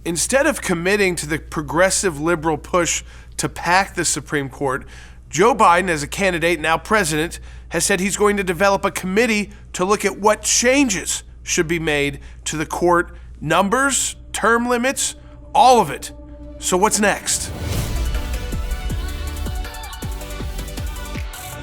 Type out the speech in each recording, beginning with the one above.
Instead of committing to the progressive liberal push to pack the Supreme Court, Joe Biden, as a candidate, now president, has said he's going to develop a committee to look at what changes should be made to the court, numbers, term limits, all of it. So what's next?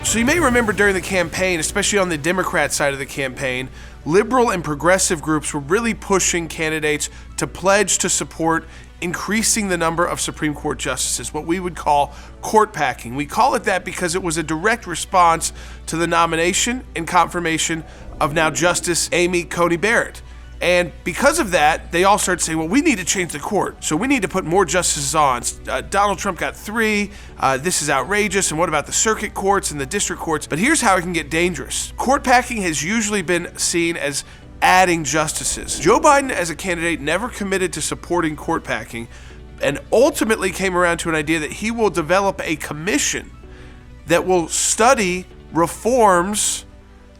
So you may remember during the campaign, especially on the Democrat side of the campaign, liberal and progressive groups were really pushing candidates to pledge to support increasing the number of Supreme Court justices, what we would call court packing. We call it that because it was a direct response to the nomination and confirmation of now Justice Amy Coney Barrett. And because of that, they all started saying, well, we need to change the court. So we need to put more justices on. Donald Trump got 3. This is outrageous. And what about the circuit courts and the district courts? But here's how it can get dangerous. Court packing has usually been seen as adding justices. Joe Biden, as a candidate, never committed to supporting court packing and ultimately came around to an idea that he will develop a commission that will study reforms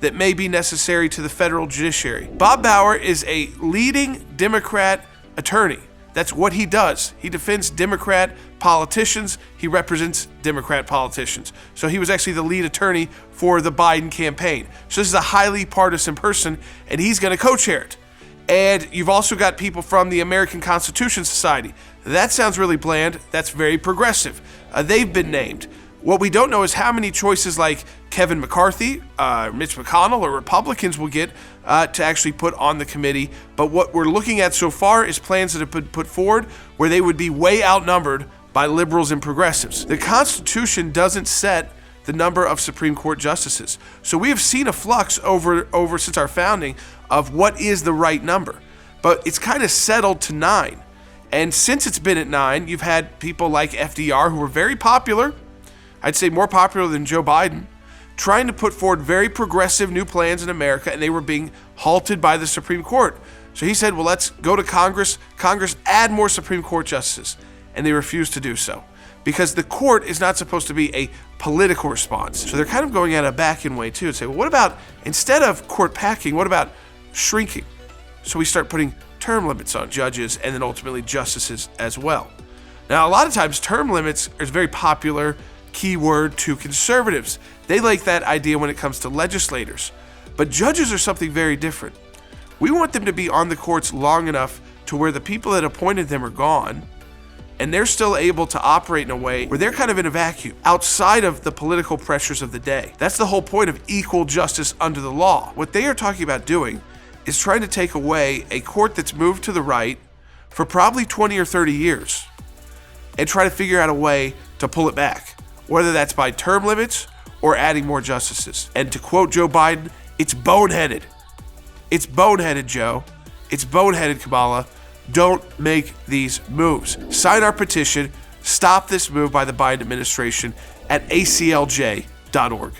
that may be necessary to the federal judiciary. Bob Bauer is a leading Democrat attorney. That's what he does. He defends Democrat politicians. He represents Democrat politicians. So he was actually the lead attorney for the Biden campaign. So this is a highly partisan person, and he's going to co-chair it. And you've also got people from the American Constitution Society. That sounds really bland. That's very progressive. They've been named. What we don't know is how many choices like Kevin McCarthy, Mitch McConnell, or Republicans will get to actually put on the committee. But what we're looking at so far is plans that have been put forward where they would be way outnumbered by liberals and progressives. The Constitution doesn't set the number of Supreme Court justices. So we have seen a flux over since our founding of what is the right number. But it's kind of settled to 9. And since it's been at 9, you've had people like FDR who were very popular, I'd say more popular than Joe Biden, trying to put forward very progressive new plans in America, and they were being halted by the Supreme Court. So he said, well, let's go to Congress. Congress, add more Supreme Court justices. And they refused to do so because the court is not supposed to be a political response. So they're kind of going at a back-end way too and say, well, what about, instead of court packing, what about shrinking? So we start putting term limits on judges and then ultimately justices as well. Now, a lot of times term limits is very popular keyword to conservatives. They like that idea when it comes to legislators. But judges are something very different. We want them to be on the courts long enough to where the people that appointed them are gone, and they're still able to operate in a way where they're kind of in a vacuum, outside of the political pressures of the day. That's the whole point of equal justice under the law. What they are talking about doing is trying to take away a court that's moved to the right for probably 20 or 30 years and try to figure out a way to pull it back, whether that's by term limits or adding more justices. And to quote Joe Biden, it's boneheaded. It's boneheaded, Joe. It's boneheaded, Kamala. Don't make these moves. Sign our petition. Stop this move by the Biden administration at aclj.org.